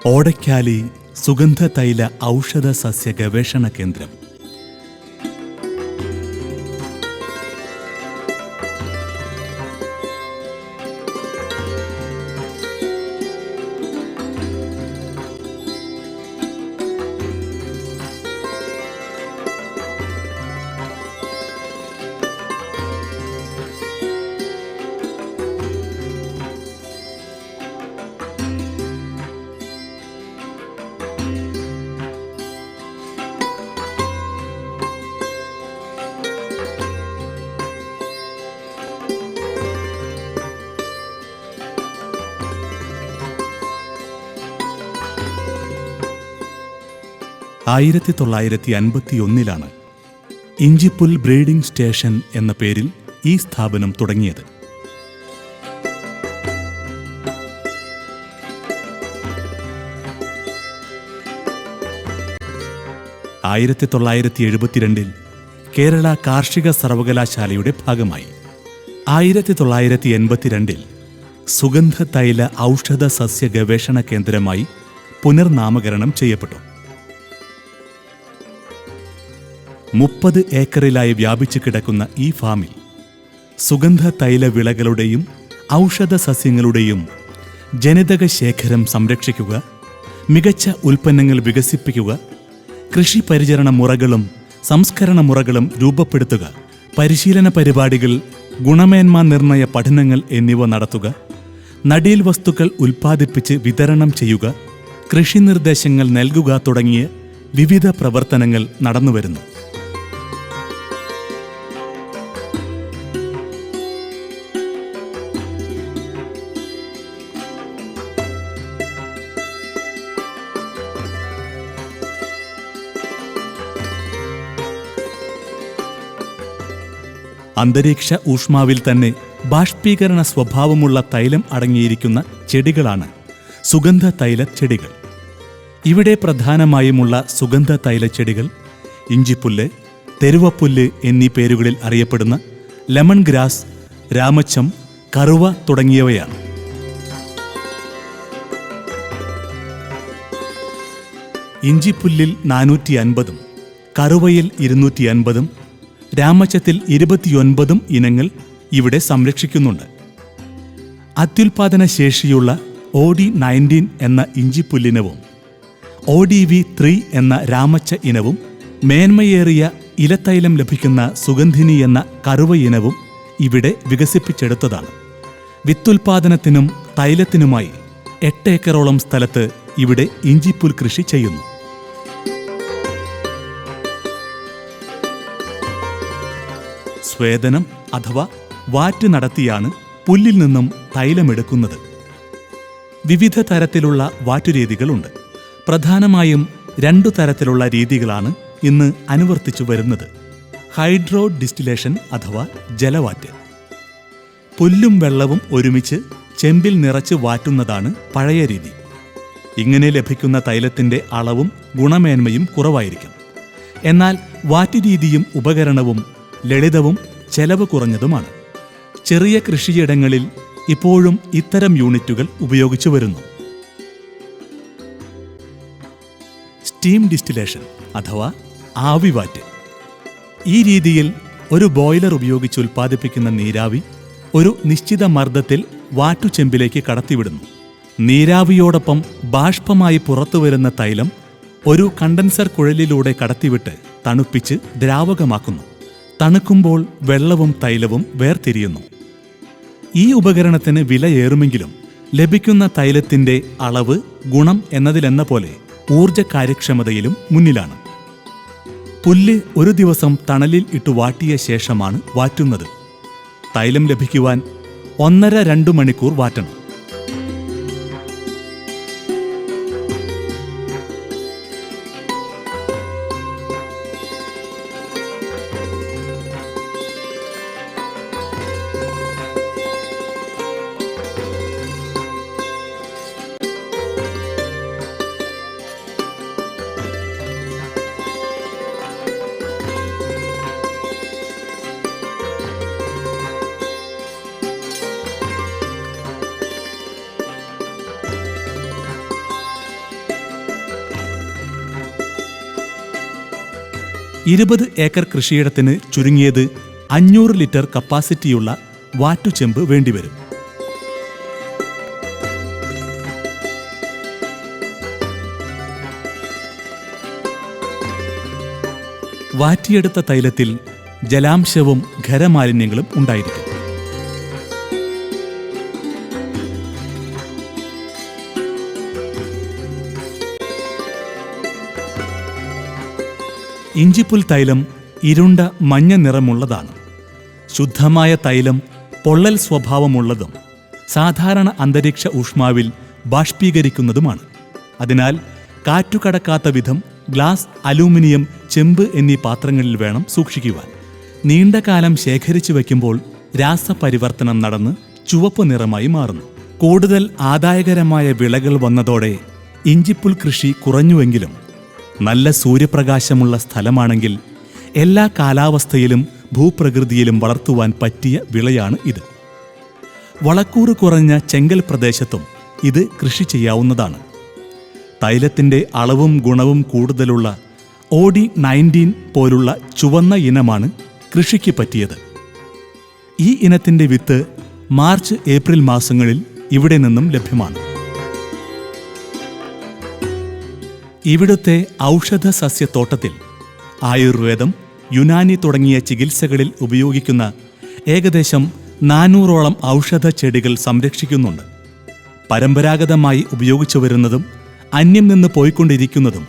ഓടക്കാലി സുഗന്ധതൈല ഔഷധ സസ്യ ഗവേഷണ കേന്ദ്രം. ാണ് ഇഞ്ചിപ്പുൽ ബ്രീഡിംഗ് സ്റ്റേഷൻ എന്ന പേരിൽ ഈ സ്ഥാപനം തുടങ്ങിയത്. 1972 കേരള കാർഷിക സർവകലാശാലയുടെ ഭാഗമായി 1982 സുഗന്ധതൈല ഔഷധ സസ്യ ഗവേഷണ കേന്ദ്രമായി പുനർനാമകരണം ചെയ്യപ്പെട്ടു. 30 ഏക്കറിലായി വ്യാപിച്ചു കിടക്കുന്ന ഈ ഫാമിൽ സുഗന്ധതൈല വിളകളുടെയും ഔഷധ സസ്യങ്ങളുടെയും ജനിതക ശേഖരം സംരക്ഷിക്കുക, മികച്ച ഉൽപ്പന്നങ്ങൾ വികസിപ്പിക്കുക, കൃഷി പരിചരണ മുറകളും സംസ്കരണ മുറകളും രൂപപ്പെടുത്തുക, പരിശീലന പരിപാടികൾ, ഗുണമേന്മാ നിർണയ പഠനങ്ങൾ എന്നിവ നടത്തുക, നടീൽ വസ്തുക്കൾ ഉൽപ്പാദിപ്പിച്ച് വിതരണം ചെയ്യുക, കൃഷി നിർദ്ദേശങ്ങൾ നൽകുക തുടങ്ങിയ വിവിധ പ്രവർത്തനങ്ങൾ നടന്നുവരുന്നു. അന്തരീക്ഷ ഊഷ്മാവിൽ തന്നെ ബാഷ്പീകരണ സ്വഭാവമുള്ള തൈലം അടങ്ങിയിരിക്കുന്ന ചെടികളാണ് സുഗന്ധതൈല ചെടികൾ. ഇവിടെ പ്രധാനമായുമുള്ള സുഗന്ധതൈല ചെടികൾ ഇഞ്ചിപ്പുല്ല്, തെരുവപ്പുല്ല് എന്നീ പേരുകളിൽ അറിയപ്പെടുന്ന ലെമൺ ഗ്രാസ്, രാമച്ചം, കറുവ തുടങ്ങിയവയാണ്. ഇഞ്ചിപ്പുല്ലിൽ 450, കറുവയിൽ 250, രാമച്ചത്തിൽ 29 ഇനങ്ങൾ ഇവിടെ സംരക്ഷിക്കുന്നുണ്ട്. അത്യുൽപാദന ശേഷിയുള്ള OD19 എന്ന ഇഞ്ചിപ്പുല്ലിനവും ODV3 എന്ന രാമച്ച ഇനവും മേന്മയേറിയ ഇലത്തൈലം ലഭിക്കുന്ന സുഗന്ധിനി എന്ന കറുവ ഇനവും ഇവിടെ വികസിപ്പിച്ചെടുത്തതാണ്. വിത്തുൽപാദനത്തിനും തൈലത്തിനുമായി 8 ഏക്കറോളം സ്ഥലത്ത് ഇവിടെ ഇഞ്ചിപ്പുൽ കൃഷി ചെയ്യുന്നു. സ്വേദനം അഥവാ വാറ്റ് നടത്തിയാണ് പുല്ലിൽ നിന്നും തൈലമെടുക്കുന്നത്. വിവിധ തരത്തിലുള്ള വാറ്റുരീതികളുണ്ട്. പ്രധാനമായും 2 തരത്തിലുള്ള രീതികളാണ് ഇന്ന് അനുവർത്തിച്ചു വരുന്നത്. ഹൈഡ്രോ ഡിസ്റ്റിലേഷൻ അഥവാ ജലവാറ്റ്. പുല്ലും വെള്ളവും ഒരുമിച്ച് ചെമ്പിൽ നിറച്ച് വാറ്റുന്നതാണ് പഴയ രീതി. ഇങ്ങനെ ലഭിക്കുന്ന തൈലത്തിൻ്റെ അളവും ഗുണമേന്മയും കുറവായിരിക്കും. എന്നാൽ വാറ്റുരീതിയും ഉപകരണവും ലളിതവും ചെലവ് കുറഞ്ഞതുമാണ്. ചെറിയ കൃഷിയിടങ്ങളിൽ ഇപ്പോഴും ഇത്തരം യൂണിറ്റുകൾ ഉപയോഗിച്ചു വരുന്നു. സ്റ്റീം ഡിസ്റ്റിലേഷൻ അഥവാ ആവിവാറ്റ്. ഈ രീതിയിൽ ഒരു ബോയിലർ ഉപയോഗിച്ച് ഉൽപ്പാദിപ്പിക്കുന്ന നീരാവി ഒരു നിശ്ചിത മർദ്ദത്തിൽ വാറ്റുചെമ്പിലേക്ക് കടത്തിവിടുന്നു. നീരാവിയോടൊപ്പം ബാഷ്പമായി പുറത്തുവരുന്ന തൈലം ഒരു കണ്ടൻസർ കുഴലിലൂടെ കടത്തിവിട്ട് തണുപ്പിച്ച് ദ്രാവകമാക്കുന്നു. തണുക്കുമ്പോൾ വെള്ളവും തൈലവും വേർതിരിയുന്നു. ഈ ഉപകരണത്തിന് വിലയേറുമെങ്കിലും ലഭിക്കുന്ന തൈലത്തിൻ്റെ അളവ് ഗുണം എന്നതിലെന്ന പോലെ ഊർജ കാര്യക്ഷമതയിലും മുന്നിലാണ്. പുല്ല് ഒരു ദിവസം തണലിൽ ഇട്ടു വാട്ടിയ ശേഷമാണ് വാറ്റുന്നത്. തൈലം ലഭിക്കുവാൻ 1.5-2 മണിക്കൂർ വാറ്റണം. 20 ഏക്കർ കൃഷിയിടത്തിന് ചുരുങ്ങിയത് 500 ലിറ്റർ കപ്പാസിറ്റിയുള്ള വാറ്റുചെമ്പ് വേണ്ടിവരും. വാറ്റിയെടുത്ത തൈലത്തിൽ ജലാംശവും ഖരമാലിന്യങ്ങളും ഉണ്ടായിരിക്കും. ഇഞ്ചിപ്പുൽ തൈലം ഇരുണ്ട മഞ്ഞ നിറമുള്ളതാണ്. ശുദ്ധമായ തൈലം പൊള്ളൽ സ്വഭാവമുള്ളതും സാധാരണ അന്തരീക്ഷ ഊഷ്മാവിൽ ബാഷ്പീകരിക്കുന്നതുമാണ്. അതിനാൽ കാറ്റുകടക്കാത്ത വിധം ഗ്ലാസ്, അലൂമിനിയം, ചെമ്പ് എന്നീ പാത്രങ്ങളിൽ വേണം സൂക്ഷിക്കുവാൻ. നീണ്ടകാലം ശേഖരിച്ചു വയ്ക്കുമ്പോൾ രാസപരിവർത്തനം നടന്ന് ചുവപ്പ് നിറമായി മാറുന്നു. കൂടുതൽ ആദായകരമായ വിളകൾ വന്നതോടെ ഇഞ്ചിപ്പുൽ കൃഷി കുറഞ്ഞുവെങ്കിലും നല്ല സൂര്യപ്രകാശമുള്ള സ്ഥലമാണെങ്കിൽ എല്ലാ കാലാവസ്ഥയിലും ഭൂപ്രകൃതിയിലും വളർത്തുവാൻ പറ്റിയ വിളയാണ് ഇത്. വളക്കൂറ് കുറഞ്ഞ ചെങ്കൽ പ്രദേശത്തും ഇത് കൃഷി ചെയ്യാവുന്നതാണ്. തൈലത്തിൻ്റെ അളവും ഗുണവും കൂടുതലുള്ള OD-19 പോലുള്ള ചുവന്ന ഇനമാണ് കൃഷിക്ക് പറ്റിയത്. ഈ ഇനത്തിൻ്റെ വിത്ത് മാർച്ച്, ഏപ്രിൽ മാസങ്ങളിൽ ഇവിടെ നിന്നും ലഭ്യമാണ്. ഇവിടുത്തെ ഔഷധ സസ്യത്തോട്ടത്തിൽ ആയുർവേദം, യുനാനി തുടങ്ങിയ ചികിത്സകളിൽ ഉപയോഗിക്കുന്ന ഏകദേശം 400ഓളം ഔഷധ ചെടികൾ സംരക്ഷിക്കുന്നുണ്ട്. പരമ്പരാഗതമായി ഉപയോഗിച്ചു വരുന്നതും അന്യം നിന്ന് പോയിക്കൊണ്ടിരിക്കുന്നതും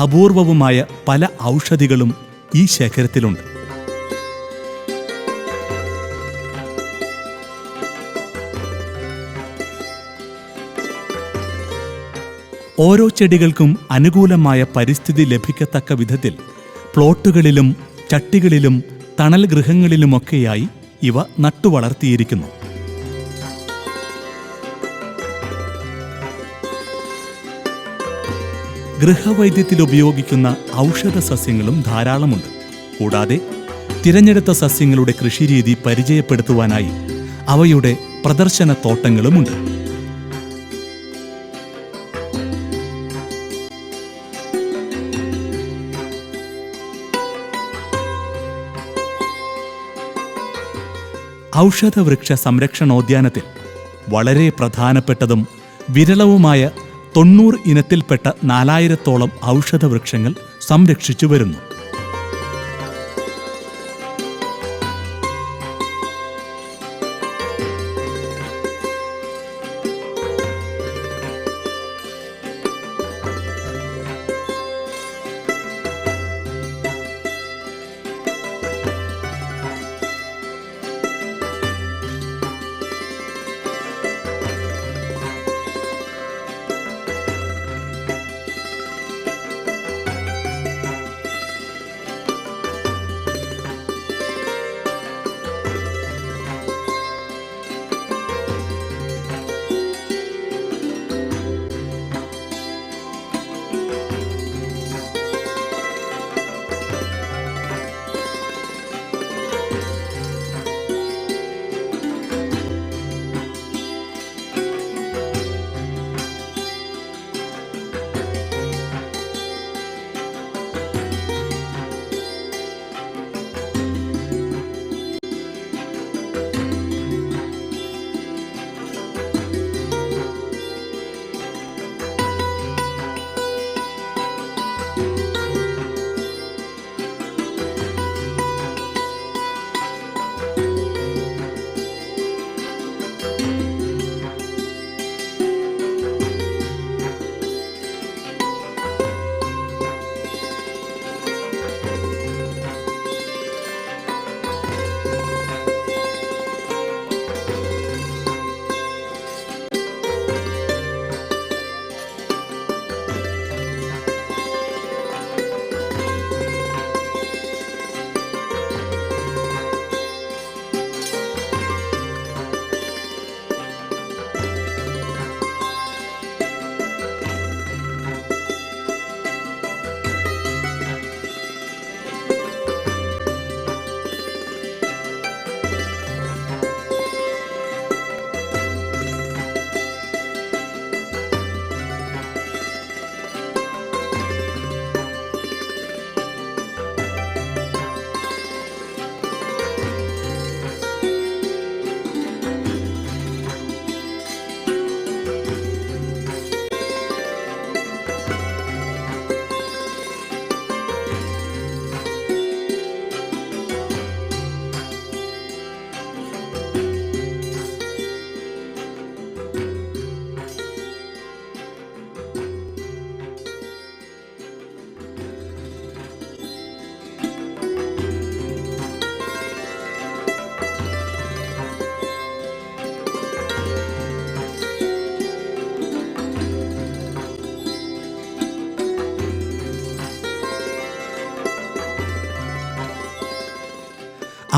അപൂർവവുമായ പല ഔഷധികളും ഈ ശേഖരത്തിലുണ്ട്. ഓരോ ചെടികൾക്കും അനുകൂലമായ പരിസ്ഥിതി ലഭിക്കത്തക്ക വിധത്തിൽ പ്ലോട്ടുകളിലും ചട്ടികളിലും തണൽ ഗൃഹങ്ങളിലുമൊക്കെയായി ഇവ നട്ടുവളർത്തിയിരിക്കുന്നു. ഗൃഹവൈദ്യത്തിൽ ഉപയോഗിക്കുന്ന ഔഷധ സസ്യങ്ങളും ധാരാളമുണ്ട്. കൂടാതെ തിരഞ്ഞെടുത്ത സസ്യങ്ങളുടെ കൃഷിരീതി പരിചയപ്പെടുത്തുവാനായി അവയുടെ പ്രദർശന തോട്ടങ്ങളുമുണ്ട്. ഔഷധവൃക്ഷ സംരക്ഷണോദ്യാനത്തിൽ വളരെ പ്രധാനപ്പെട്ടതും വിരളവുമായ 90 ഇനത്തിൽപ്പെട്ട 4000ഓളം ഔഷധവൃക്ഷങ്ങൾ സംരക്ഷിച്ചു വരുന്നു.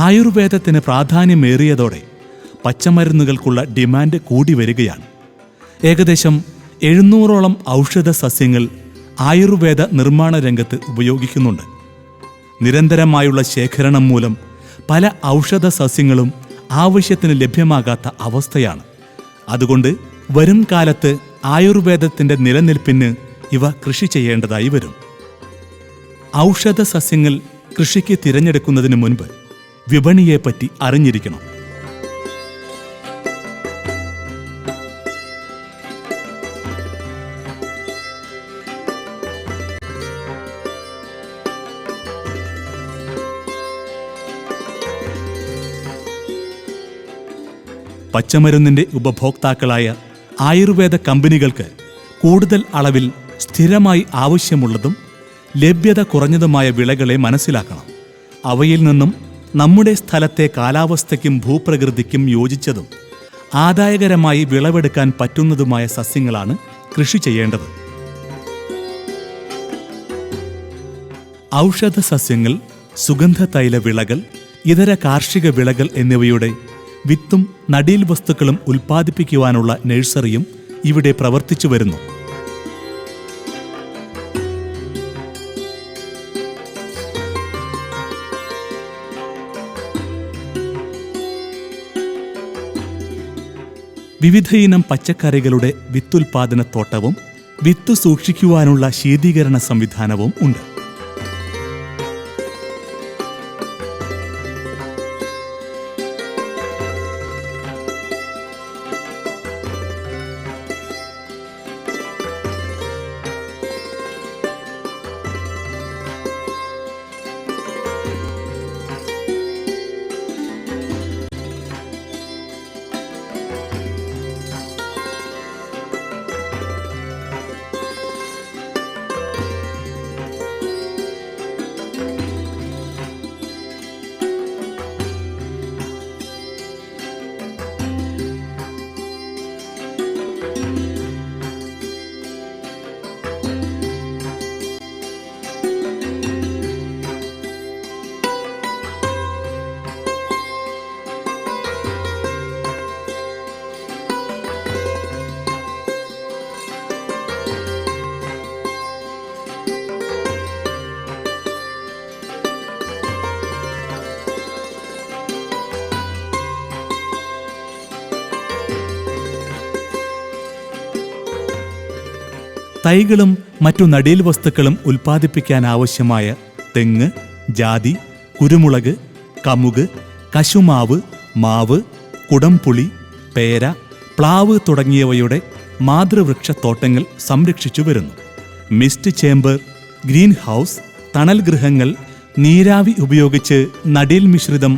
ആയുർവേദത്തിന് പ്രാധാന്യമേറിയതോടെ പച്ചമരുന്നുകൾക്കുള്ള ഡിമാൻഡ് കൂടി വരികയാണ്. ഏകദേശം 700ഓളം ഔഷധ സസ്യങ്ങൾ ആയുർവേദ നിർമ്മാണ രംഗത്ത് ഉപയോഗിക്കുന്നുണ്ട്. നിരന്തരമായുള്ള ശേഖരണം മൂലം പല ഔഷധ സസ്യങ്ങളും ആവശ്യത്തിന് ലഭ്യമാകാത്ത അവസ്ഥയാണ്. അതുകൊണ്ട് വരും കാലത്ത് ആയുർവേദത്തിൻ്റെ നിലനിൽപ്പിന് ഇവ കൃഷി ചെയ്യേണ്ടതായി വരും. ഔഷധ സസ്യങ്ങൾ കൃഷിക്ക് തിരഞ്ഞെടുക്കുന്നതിന് മുൻപ് വിപണിയെപ്പറ്റി അറിഞ്ഞിരിക്കണം. പച്ചമരുന്നിൻ്റെ ഉപഭോക്താക്കളായ ആയുർവേദ കമ്പനികൾക്ക് കൂടുതൽ അളവിൽ സ്ഥിരമായി ആവശ്യമുള്ളതും ലഭ്യത കുറഞ്ഞതുമായ വിളകളെ മനസ്സിലാക്കണം. അവയിൽ നിന്നും നമ്മുടെ സ്ഥലത്തെ കാലാവസ്ഥയ്ക്കും ഭൂപ്രകൃതിക്കും യോജിച്ചതും ആദായകരമായി വിളവെടുക്കാൻ പറ്റുന്നതുമായ സസ്യങ്ങളാണ് കൃഷി ചെയ്യേണ്ടത്. ഔഷധ സസ്യങ്ങൾ, സുഗന്ധതൈല വിളകൾ, ഇതര കാർഷിക വിളകൾ എന്നിവയുടെ വിത്തും നടീൽ വസ്തുക്കളും ഉൽപ്പാദിപ്പിക്കുവാനുള്ള നഴ്സറിയും ഇവിടെ പ്രവർത്തിച്ചു വരുന്നു. വിവിധയിനം പച്ചക്കറികളുടെ വിത്തുൽപാദനത്തോട്ടവും വിത്ത് സൂക്ഷിക്കുവാനുള്ള ശീതീകരണ സംവിധാനവും ഉണ്ട്. തൈകളും മറ്റു നടീൽ വസ്തുക്കളും ഉൽപ്പാദിപ്പിക്കാനാവശ്യമായ തെങ്ങ്, ജാതി, കുരുമുളക്, കമുക്, കശുമാവ്, മാവ്, കുടംപുളി, പേര, പ്ലാവ് തുടങ്ങിയവയുടെ മാതൃവൃക്ഷത്തോട്ടങ്ങൾ സംരക്ഷിച്ചു വരുന്നു. മിസ്റ്റ് ചേംബർ, ഗ്രീൻ ഹൗസ്, തണൽ ഗൃഹങ്ങൾ, നീരാവി ഉപയോഗിച്ച് നടീൽ മിശ്രിതം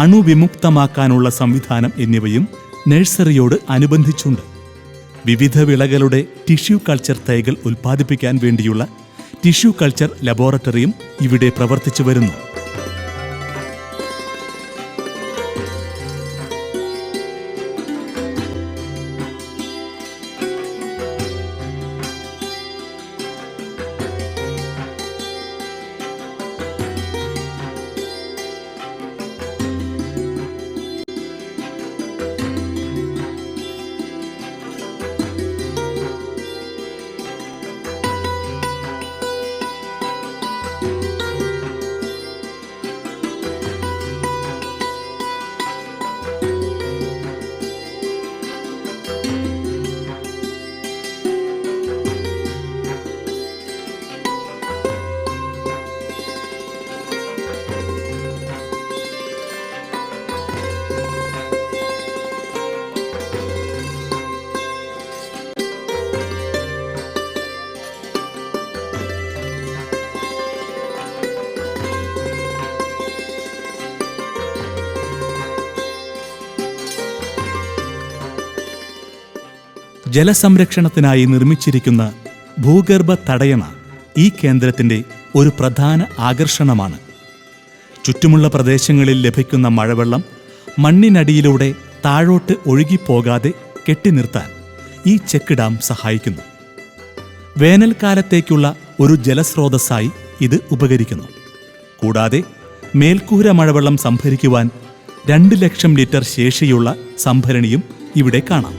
അണുവിമുക്തമാക്കാനുള്ള സംവിധാനം എന്നിവയും നഴ്സറിയോട് അനുബന്ധിച്ചുണ്ട്. വിവിധ വിളകളുടെ ടിഷ്യൂ കൾച്ചർ തൈകൾ ഉൽപ്പാദിപ്പിക്കാൻ വേണ്ടിയുള്ള ടിഷ്യൂ കൾച്ചർ ലബോറട്ടറിയും ഇവിടെ പ്രവർത്തിച്ചു വരുന്നു. ജലസംരക്ഷണത്തിനായി നിർമ്മിച്ചിരിക്കുന്ന ഭൂഗർഭ തടയണ ഈ കേന്ദ്രത്തിൻ്റെ ഒരു പ്രധാന ആകർഷണമാണ്. ചുറ്റുമുള്ള പ്രദേശങ്ങളിൽ ലഭിക്കുന്ന മഴവെള്ളം മണ്ണിനടിയിലൂടെ താഴോട്ട് ഒഴുകിപ്പോകാതെ കെട്ടിനിർത്താൻ ഈ ചെക്ക് ഡാം സഹായിക്കുന്നു. വേനൽക്കാലത്തേക്കുള്ള ഒരു ജലസ്രോതസ്സായി ഇത് ഉപകരിക്കുന്നു. കൂടാതെ മേൽക്കൂര മഴവെള്ളം സംഭരിക്കുവാൻ 2 ലക്ഷം ലിറ്റർ ശേഷിയുള്ള സംഭരണിയും ഇവിടെ കാണാം.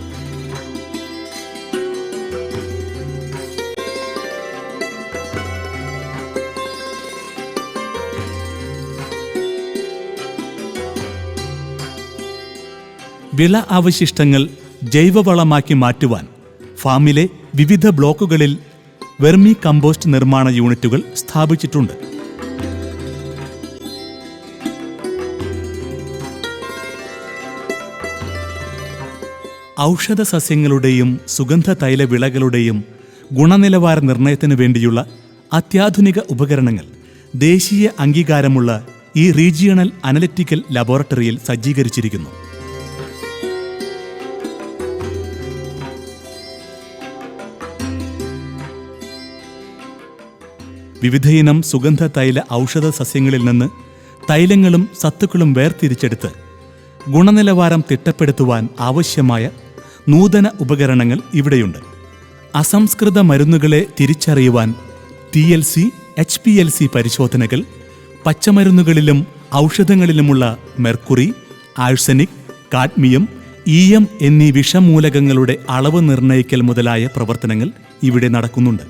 വിള അവശിഷ്ടങ്ങൾ ജൈവവളമാക്കി മാറ്റുവാൻ ഫാമിലെ വിവിധ ബ്ലോക്കുകളിൽ വെർമി കമ്പോസ്റ്റ് നിർമ്മാണ യൂണിറ്റുകൾ സ്ഥാപിച്ചിട്ടുണ്ട്. ഔഷധ സസ്യങ്ങളുടെയും സുഗന്ധ തൈല വിളകളുടെയും ഗുണനിലവാര നിർണയത്തിനു വേണ്ടിയുള്ള അത്യാധുനിക ഉപകരണങ്ങൾ ദേശീയ അംഗീകാരമുള്ള ഈ റീജിയണൽ അനലിറ്റിക്കൽ ലബോറട്ടറിയിൽ സജ്ജീകരിച്ചിരിക്കുന്നു. വിവിധയിനം സുഗന്ധ തൈല ഔഷധ സസ്യങ്ങളിൽ നിന്ന് തൈലങ്ങളും സത്തുക്കളും വേർതിരിച്ചെടുത്ത് ഗുണനിലവാരം തിട്ടപ്പെടുത്തുവാൻ ആവശ്യമായ നൂതന ഉപകരണങ്ങൾ ഇവിടെയുണ്ട്. അസംസ്കൃത മരുന്നുകളെ തിരിച്ചറിയുവാൻ TLC, HPLC പരിശോധനകൾ, പച്ചമരുന്നുകളിലും ഔഷധങ്ങളിലുമുള്ള മെർക്കുറി, ആഴ്സനിക്, കാഡ്മിയം, EM എന്നീ വിഷമൂലകങ്ങളുടെ അളവ് നിർണ്ണയിക്കൽ മുതലായ പ്രവർത്തനങ്ങൾ ഇവിടെ നടക്കുന്നുണ്ട്.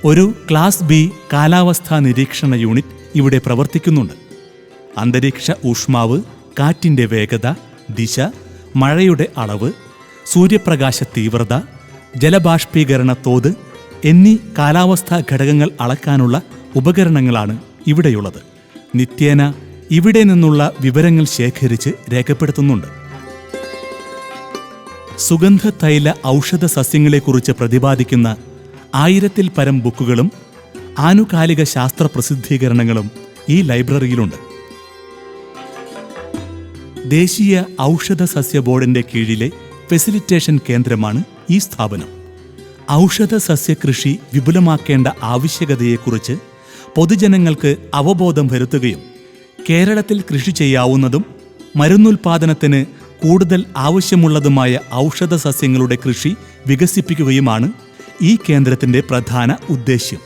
ഒരു ക്ലാസ് B കാലാവസ്ഥാ നിരീക്ഷണ യൂണിറ്റ് ഇവിടെ പ്രവർത്തിക്കുന്നുണ്ട്. അന്തരീക്ഷ ഊഷ്മാവ്, കാറ്റിൻ്റെ വേഗത, ദിശ, മഴയുടെ അളവ്, സൂര്യപ്രകാശ തീവ്രത, ജലബാഷ്പീകരണ തോത് എന്നീ കാലാവസ്ഥാ ഘടകങ്ങൾ അളക്കാനുള്ള ഉപകരണങ്ങളാണ് ഇവിടെയുള്ളത്. നിത്യേന ഇവിടെ നിന്നുള്ള വിവരങ്ങൾ ശേഖരിച്ച് രേഖപ്പെടുത്തുന്നുണ്ട്. സുഗന്ധ തൈല ഔഷധ സസ്യങ്ങളെക്കുറിച്ച് പ്രതിപാദിക്കുന്ന 1000-ൽ പരം ബുക്കുകളും ആനുകാലിക ശാസ്ത്ര പ്രസിദ്ധീകരണങ്ങളും ഈ ലൈബ്രറിയിലുണ്ട്. ദേശീയ ഔഷധ സസ്യ ബോർഡിന്റെ കീഴിലെ ഫെസിലിറ്റേഷൻ കേന്ദ്രമാണ് ഈ സ്ഥാപനം. ഔഷധ സസ്യകൃഷി വിപുലമാക്കേണ്ട ആവശ്യകതയെക്കുറിച്ച് പൊതുജനങ്ങൾക്ക് അവബോധം വരുത്തുകയും കേരളത്തിൽ കൃഷി ചെയ്യാവുന്നതും മരുന്നുൽപാദനത്തിന് കൂടുതൽ ആവശ്യമുള്ളതുമായ ഔഷധ സസ്യങ്ങളുടെ കൃഷി വികസിപ്പിക്കുകയുമാണ് ഈ കേന്ദ്രത്തിന്റെ പ്രധാന ഉദ്ദേശ്യം.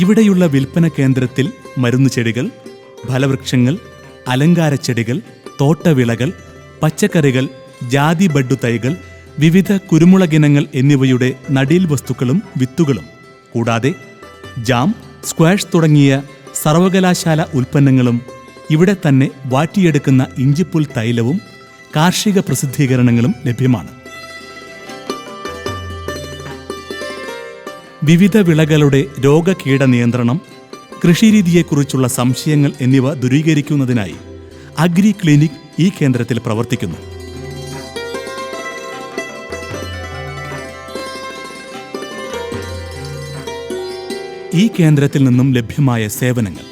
ഇവിടെയുള്ള വിൽപ്പന കേന്ദ്രത്തിൽ മരുന്നുചെടികൾ, ഫലവൃക്ഷങ്ങൾ, അലങ്കാരച്ചെടികൾ, തോട്ടവിളകൾ, പച്ചക്കറികൾ, ജാതി ബഡ്ഡു തൈകൾ, വിവിധ കുരുമുളകിനങ്ങൾ എന്നിവയുടെ നടീൽ വസ്തുക്കളും വിത്തുകളും കൂടാതെ ജാം, സ്ക്വാഷ് തുടങ്ങിയ സർവകലാശാല ഉൽപ്പന്നങ്ങളും ഇവിടെ തന്നെ വാറ്റിയെടുക്കുന്ന ഇഞ്ചിപ്പുൽ തൈലവും കാർഷിക പ്രസിദ്ധീകരണങ്ങളും ലഭ്യമാണ്. വിവിധ വിളകളുടെ രോഗകീട നിയന്ത്രണം, കൃഷിരീതിയെക്കുറിച്ചുള്ള സംശയങ്ങൾ എന്നിവ ദൂരീകരിക്കുന്നതിനായി അഗ്രി ക്ലിനിക് ഈ കേന്ദ്രത്തിൽ പ്രവർത്തിക്കുന്നു. ഈ കേന്ദ്രത്തിൽ നിന്നും ലഭ്യമായ സേവനങ്ങൾ: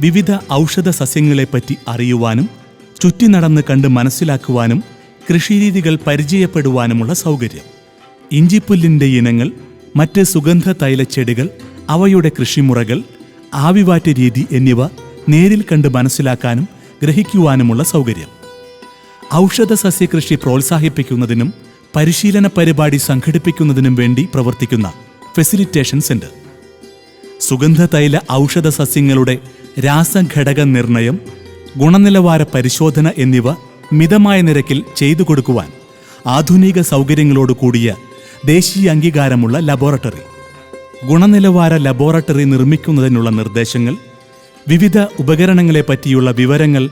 വിവിധ ഔഷധ സസ്യങ്ങളെപ്പറ്റി അറിയുവാനും ചുറ്റി നടന്ന് കണ്ട് മനസ്സിലാക്കുവാനും കൃഷിരീതികൾ പരിചയപ്പെടുവാനുമുള്ള സൗകര്യം, ഇഞ്ചിപ്പുല്ലിൻ്റെ ഇനങ്ങൾ, മറ്റ് സുഗന്ധ തൈലച്ചെടികൾ, അവയുടെ കൃഷിമുറകൾ, ആവിവാറ്റ് രീതി എന്നിവ നേരിൽ കണ്ട് മനസ്സിലാക്കാനും ഗ്രഹിക്കുവാനുമുള്ള സൗകര്യം, ഔഷധ സസ്യകൃഷി പ്രോത്സാഹിപ്പിക്കുന്നതിനും പരിശീലന പരിപാടി സംഘടിപ്പിക്കുന്നതിനും വേണ്ടി പ്രവർത്തിക്കുന്ന ഫെസിലിറ്റേഷൻ സെന്റർ, സുഗന്ധ തൈല ഔഷധ സസ്യങ്ങളുടെ രാസഘടക നിർണയം, ഗുണനിലവാര പരിശോധന എന്നിവ മിതമായ നിരക്കിൽ ചെയ്തു കൊടുക്കുവാൻ ആധുനിക സൗകര്യങ്ങളോട് കൂടിയ ദേശീയ അംഗീകാരമുള്ള ലബോറട്ടറി, ഗുണനിലവാര ലബോറട്ടറി നിർമ്മിക്കുന്നതിനുള്ള നിർദ്ദേശങ്ങൾ, വിവിധ ഉപകരണങ്ങളെപ്പറ്റിയുള്ള വിവരങ്ങൾ,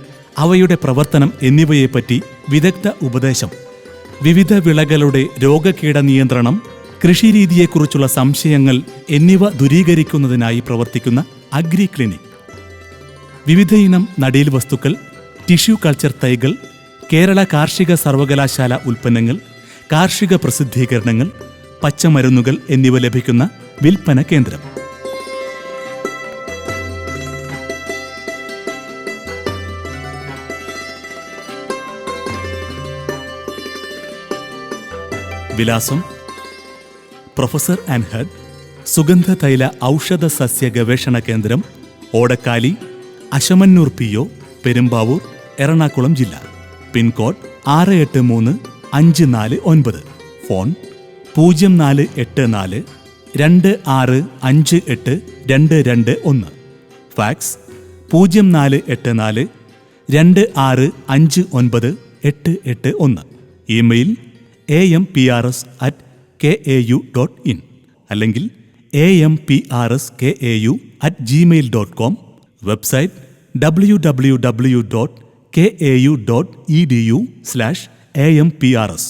അവയുടെ പ്രവർത്തനം എന്നിവയെപ്പറ്റി വിദഗ്ധ ഉപദേശം, വിവിധ വിളകളുടെ രോഗകീട നിയന്ത്രണം, കൃഷിരീതിയെക്കുറിച്ചുള്ള സംശയങ്ങൾ എന്നിവ ദൂരീകരിക്കുന്നതിനായി പ്രവർത്തിക്കുന്ന അഗ്രി ക്ലിനിക്, വിവിധയിനം നടീൽ വസ്തുക്കൾ, ടിഷ്യൂ കൾച്ചർ തൈകൾ, കേരള കാർഷിക സർവകലാശാല ഉൽപ്പന്നങ്ങൾ, കാർഷിക പ്രസിദ്ധീകരണങ്ങൾ, പച്ചമരുന്നുകൾ എന്നിവ ലഭിക്കുന്ന വിൽപ്പന കേന്ദ്രം. വിലാസം: പ്രൊഫസർ ആൻഡ് ഹെഡ്, സുഗന്ധ തൈല ഔഷധ സസ്യ ഗവേഷണ കേന്ദ്രം, ഓടക്കാലി, അശമന്നൂർ PO, പെരുമ്പാവൂർ, എറണാകുളം ജില്ല. Pincode 683549. Phone 0484 2658 fax 0484 2659 email amprs@kau.in അല്ലെങ്കിൽ amprs@gmail.com. Website www.kau.edu/amprs.